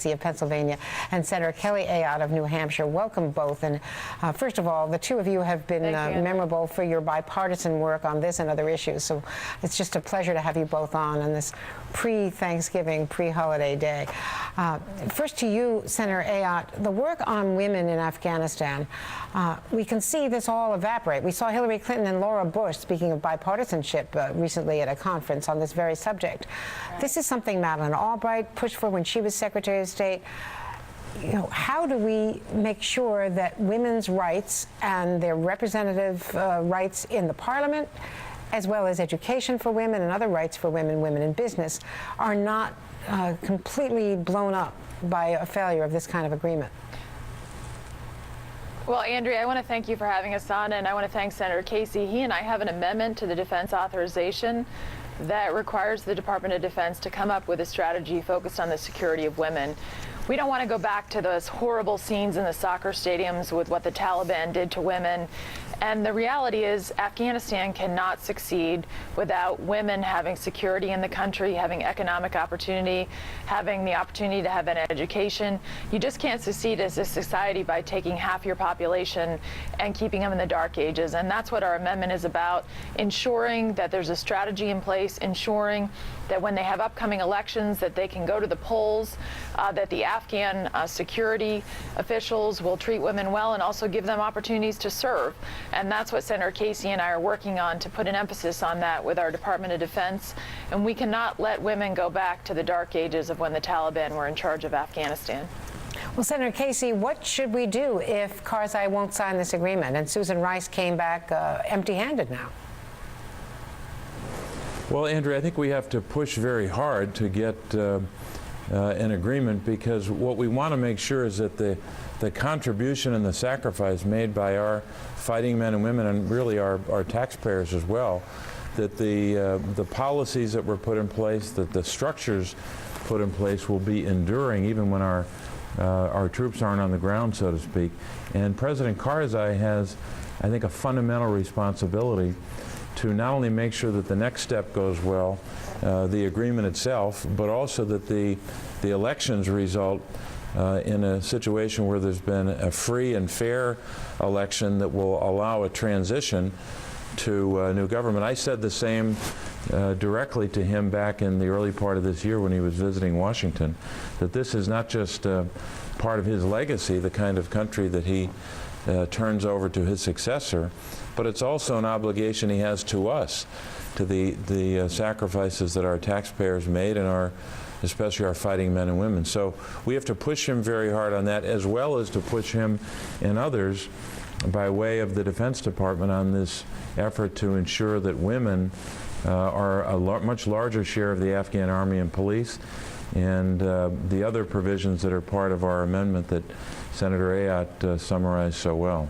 of Pennsylvania and Senator Kelly Ayotte of New Hampshire. Welcome both. And first of all, the two of you have been memorable for your bipartisan work on this and other issues. So it's just a pleasure to have you both on this pre-Thanksgiving, pre-holiday day. First to you, Senator Ayotte, the work on women in Afghanistan, we can see this all evaporate. We saw Hillary Clinton and Laura Bush, speaking of bipartisanship, recently at a conference on this very subject. Right. This is something Madeleine Albright pushed for when she was Secretary of State. You know, how do we make sure that women's rights and their representative rights in the Parliament, as well as education for women and other rights for women, women in business, are not completely blown up by a failure of this kind of agreement? Well, Andrea, I want to thank you for having us on, and I want to thank Senator Casey. He and I have an amendment to the defense authorization that requires the Department of Defense to come up with a strategy focused on the security of women. We don't want to go back to those horrible scenes in the soccer stadiums with what the Taliban did to women. And the reality is Afghanistan cannot succeed without women having security in the country, having economic opportunity, having the opportunity to have an education. You just can't succeed as a society by taking half your population and keeping them in the dark ages. And that's what our amendment is about, ensuring that there's a strategy in place, ensuring that when they have upcoming elections that they can go to the polls, that the Afghan security officials will treat women well and also give them opportunities to serve. And that's what Senator Casey and I are working on, to put an emphasis on that with our Department of Defense. And we cannot let women go back to the dark ages of when the Taliban were in charge of Afghanistan. Well, Senator Casey, what should we do if Karzai won't sign this agreement and Susan Rice came back empty-handed now? Well, Andrea, I think we have to push very hard to get an agreement, because what we want to make sure is that the contribution and the sacrifice made by our fighting men and women, and really our taxpayers as well, that the policies that were put in place, that the structures put in place will be enduring even when our troops aren't on the ground, so to speak. And President Karzai has, I think, a fundamental responsibility to not only make sure that the next step goes well, the agreement itself, but also that the elections result in a situation where there's been a free and fair election that will allow a transition to a new government. I said the same directly to him back in the early part of this year when he was visiting Washington, that this is not just part of his legacy, the kind of country that he turns over to his successor, but it's also an obligation he has to us, to the sacrifices that our taxpayers made and especially our fighting men and women. So we have to push him very hard on that, as well as to push him and others by way of the Defense Department on this effort to ensure that women are a much larger share of the Afghan Army and police, and the other provisions that are part of our amendment that Senator Ayotte summarized so well.